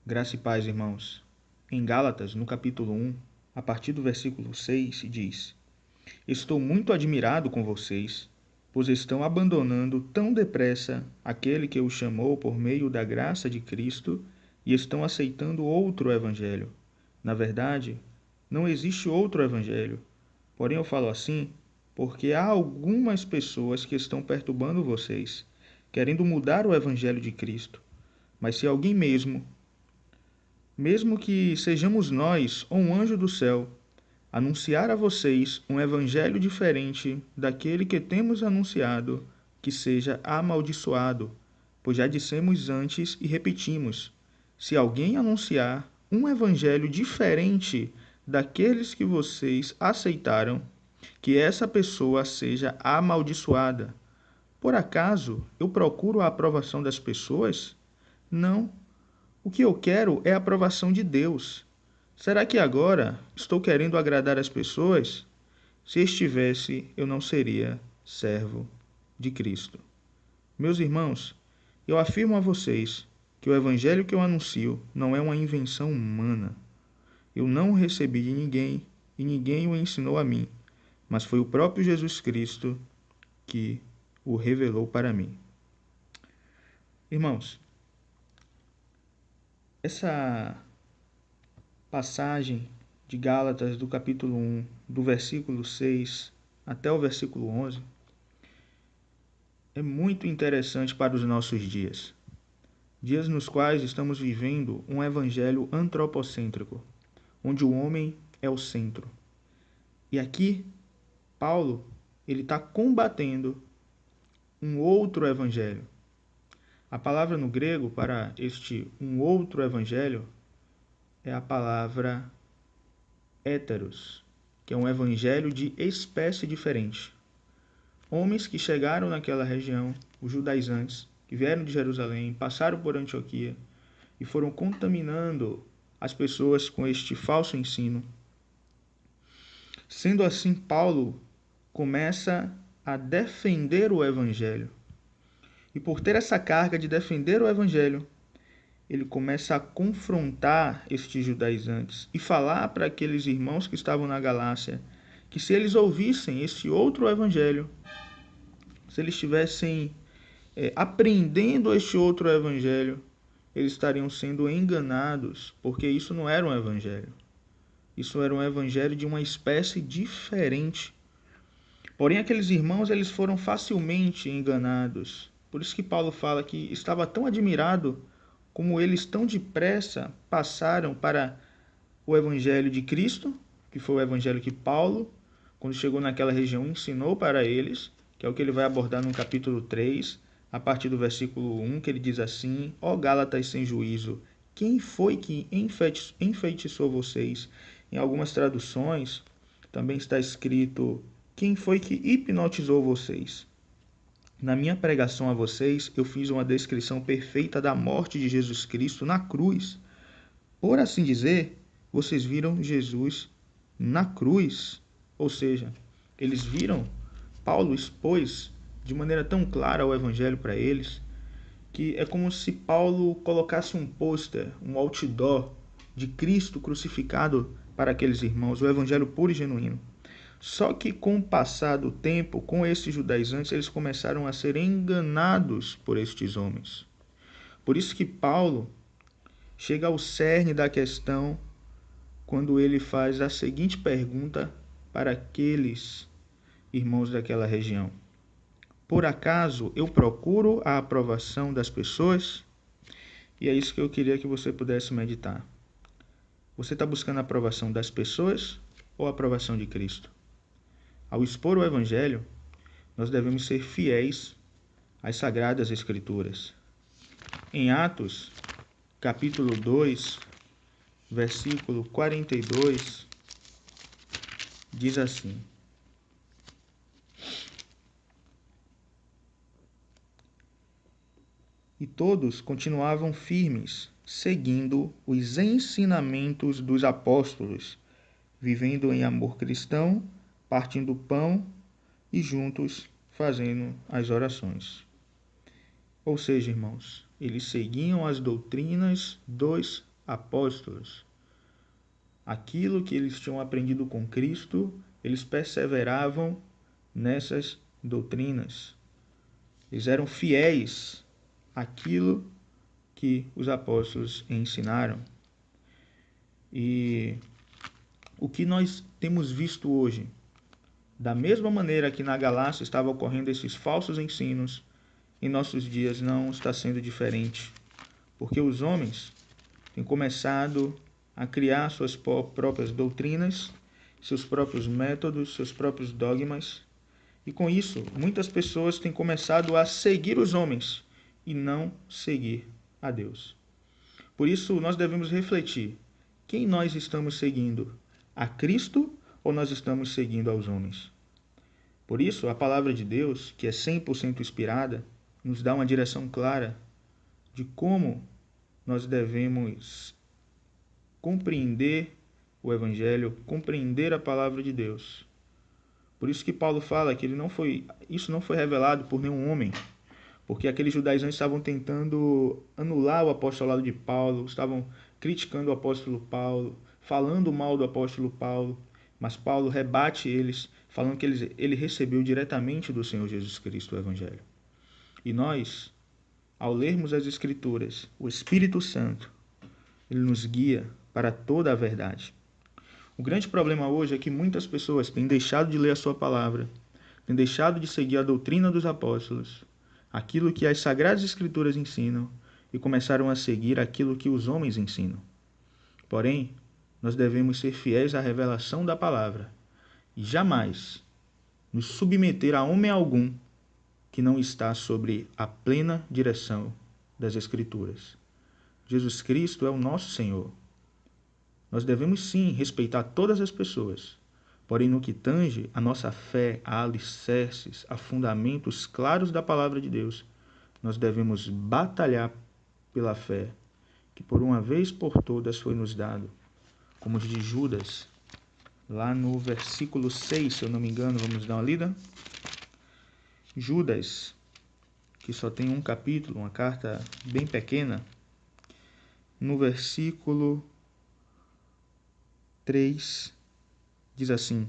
Graça e paz, irmãos. Em Gálatas, no capítulo 1, a partir do versículo 6, diz: Estou muito admirado com vocês, pois estão abandonando tão depressa aquele que os chamou por meio da graça de Cristo e estão aceitando outro evangelho. Na verdade, não existe outro evangelho. Porém, eu falo assim porque há algumas pessoas que estão perturbando vocês, querendo mudar o evangelho de Cristo. Mas se alguém mesmo que sejamos nós ou um anjo do céu, anunciar a vocês um evangelho diferente daquele que temos anunciado, que seja amaldiçoado, pois já dissemos antes e repetimos: se alguém anunciar um evangelho diferente daqueles que vocês aceitaram, que essa pessoa seja amaldiçoada. Por acaso eu procuro a aprovação das pessoas? Não. O que eu quero é a aprovação de Deus. Será que agora estou querendo agradar as pessoas? Se estivesse, eu não seria servo de Cristo. Meus irmãos, eu afirmo a vocês que o evangelho que eu anuncio não é uma invenção humana. Eu não o recebi de ninguém e ninguém o ensinou a mim, mas foi o próprio Jesus Cristo que o revelou para mim. Irmãos, essa passagem de Gálatas do capítulo 1, do versículo 6 até o versículo 11, é muito interessante para os nossos dias. Dias nos quais estamos vivendo um evangelho antropocêntrico, onde o homem é o centro. E aqui, Paulo, ele está combatendo um outro evangelho. A palavra no grego para este um outro evangelho é a palavra héteros, que é um evangelho de espécie diferente. Homens que chegaram naquela região, os judaizantes, que vieram de Jerusalém, passaram por Antioquia e foram contaminando as pessoas com este falso ensino. Sendo assim, Paulo começa a defender o evangelho. E por ter essa carga de defender o evangelho, ele começa a confrontar estes judaizantes e falar para aqueles irmãos que estavam na Galácia que se eles ouvissem este outro evangelho, se eles estivessem aprendendo este outro evangelho, eles estariam sendo enganados, porque isso não era um evangelho. Isso era um evangelho de uma espécie diferente. Porém, aqueles irmãos eles foram facilmente enganados. Por isso que Paulo fala que estava tão admirado como eles tão depressa passaram para o evangelho de Cristo, que foi o evangelho que Paulo, quando chegou naquela região, ensinou para eles, que é o que ele vai abordar no capítulo 3, a partir do versículo 1, que ele diz assim: Ó Gálatas sem juízo, quem foi que enfeitiçou vocês? Em algumas traduções também está escrito: quem foi que hipnotizou vocês? Na minha pregação a vocês, eu fiz uma descrição perfeita da morte de Jesus Cristo na cruz. Por assim dizer, vocês viram Jesus na cruz. Ou seja, eles viram, Paulo expôs de maneira tão clara o evangelho para eles, que é como se Paulo colocasse um pôster, um outdoor de Cristo crucificado para aqueles irmãos, o evangelho puro e genuíno. Só que com o passar do tempo, com esses judaizantes, eles começaram a ser enganados por estes homens. Por isso que Paulo chega ao cerne da questão quando ele faz a seguinte pergunta para aqueles irmãos daquela região: por acaso eu procuro a aprovação das pessoas? E é isso que eu queria que você pudesse meditar. Você está buscando a aprovação das pessoas ou a aprovação de Cristo? Ao expor o Evangelho, nós devemos ser fiéis às Sagradas Escrituras. Em Atos, capítulo 2, versículo 42, diz assim: E todos continuavam firmes, seguindo os ensinamentos dos apóstolos, vivendo em amor cristão, partindo o pão e juntos fazendo as orações. Ou seja, irmãos, eles seguiam as doutrinas dos apóstolos, aquilo que eles tinham aprendido com Cristo, eles perseveravam nessas doutrinas. Eles eram fiéis àquilo que os apóstolos ensinaram. E o que nós temos visto hoje, da mesma maneira que na Galácia estava ocorrendo esses falsos ensinos, em nossos dias não está sendo diferente, porque os homens têm começado a criar suas próprias doutrinas, seus próprios métodos, seus próprios dogmas, e com isso muitas pessoas têm começado a seguir os homens e não seguir a Deus. Por isso nós devemos refletir: quem nós estamos seguindo? A Cristo ou nós estamos seguindo aos homens? Por isso, a palavra de Deus, que é 100% inspirada, nos dá uma direção clara de como nós devemos compreender o Evangelho, compreender a palavra de Deus. Por isso que Paulo fala que isso não foi revelado por nenhum homem, porque aqueles judaizantes estavam tentando anular o apostolado de Paulo, estavam criticando o apóstolo Paulo, falando mal do apóstolo Paulo, mas Paulo rebate eles, falando que ele recebeu diretamente do Senhor Jesus Cristo o Evangelho. E nós, ao lermos as Escrituras, o Espírito Santo, ele nos guia para toda a verdade. O grande problema hoje é que muitas pessoas têm deixado de ler a sua palavra, têm deixado de seguir a doutrina dos apóstolos, aquilo que as Sagradas Escrituras ensinam, e começaram a seguir aquilo que os homens ensinam. Porém, nós devemos ser fiéis à revelação da palavra e jamais nos submeter a homem algum que não está sobre a plena direção das Escrituras. Jesus Cristo é o nosso Senhor. Nós devemos sim respeitar todas as pessoas, porém no que tange a nossa fé, a alicerces, a fundamentos claros da palavra de Deus, nós devemos batalhar pela fé, que por uma vez por todas foi nos dado, como de Judas, lá no versículo 6, se eu não me engano, vamos dar uma lida. Judas, que só tem um capítulo, uma carta bem pequena, no versículo 3, diz assim: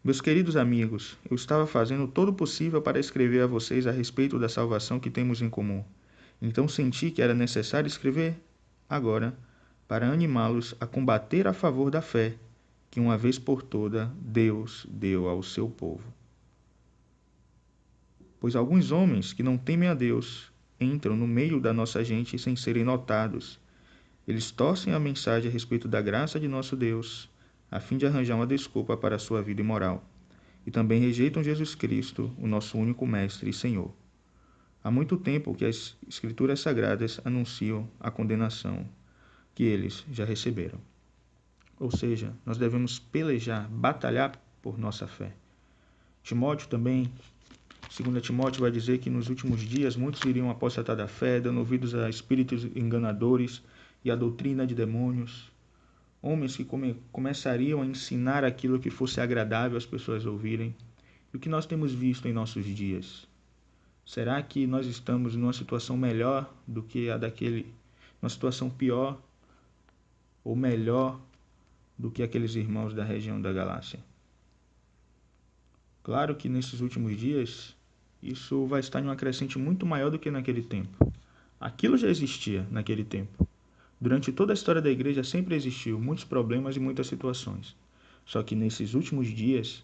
Meus queridos amigos, eu estava fazendo todo o possível para escrever a vocês a respeito da salvação que temos em comum. Então senti que era necessário escrever agora para animá-los a combater a favor da fé que uma vez por toda Deus deu ao seu povo. Pois alguns homens que não temem a Deus entram no meio da nossa gente sem serem notados. Eles torcem a mensagem a respeito da graça de nosso Deus, a fim de arranjar uma desculpa para a sua vida imoral. E também rejeitam Jesus Cristo, o nosso único Mestre e Senhor. Há muito tempo que as Escrituras Sagradas anunciam a condenação que eles já receberam. Ou seja, nós devemos pelejar, batalhar por nossa fé. Timóteo também, 2 Timóteo vai dizer que nos últimos dias muitos iriam apostatar da fé, dando ouvidos a espíritos enganadores e a doutrina de demônios. Homens que começariam a ensinar aquilo que fosse agradável às pessoas ouvirem. E o que nós temos visto em nossos dias? Será que nós estamos numa situação melhor do que a daquele, uma situação pior ou melhor do que aqueles irmãos da região da Galácia? Claro que nesses últimos dias isso vai estar em uma crescente muito maior do que naquele tempo. Aquilo já existia naquele tempo. Durante toda a história da igreja sempre existiu muitos problemas e muitas situações. Só que nesses últimos dias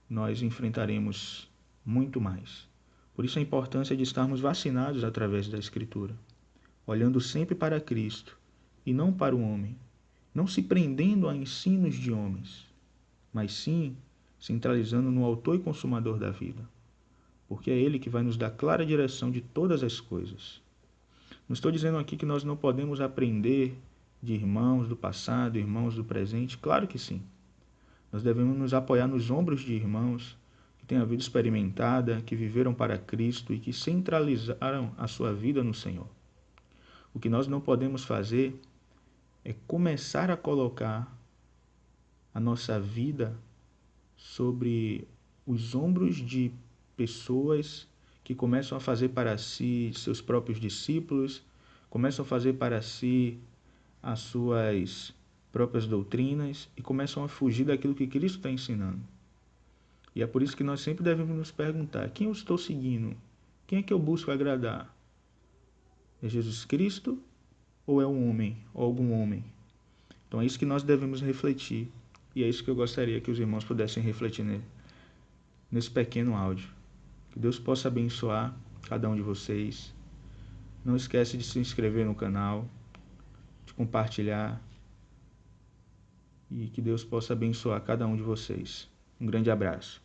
nós enfrentaremos muito mais. Por isso a importância de estarmos vacinados através da Escritura, olhando sempre para Cristo e não para o homem, não se prendendo a ensinos de homens, mas sim centralizando no Autor e Consumador da vida, porque é Ele que vai nos dar clara direção de todas as coisas. Não estou dizendo aqui que nós não podemos aprender de irmãos do passado, irmãos do presente. Claro que sim. Nós devemos nos apoiar nos ombros de irmãos que têm a vida experimentada, que viveram para Cristo e que centralizaram a sua vida no Senhor. O que nós não podemos fazer é começar a colocar a nossa vida sobre os ombros de pessoas que começam a fazer para si seus próprios discípulos, começam a fazer para si as suas próprias doutrinas e começam a fugir daquilo que Cristo está ensinando. E é por isso que nós sempre devemos nos perguntar: quem eu estou seguindo? Quem é que eu busco agradar? É Jesus Cristo ou é um homem, ou algum homem? Então é isso que nós devemos refletir. E é isso que eu gostaria que os irmãos pudessem refletir nesse pequeno áudio. Que Deus possa abençoar cada um de vocês. Não esquece de se inscrever no canal, de compartilhar. E que Deus possa abençoar cada um de vocês. Um grande abraço.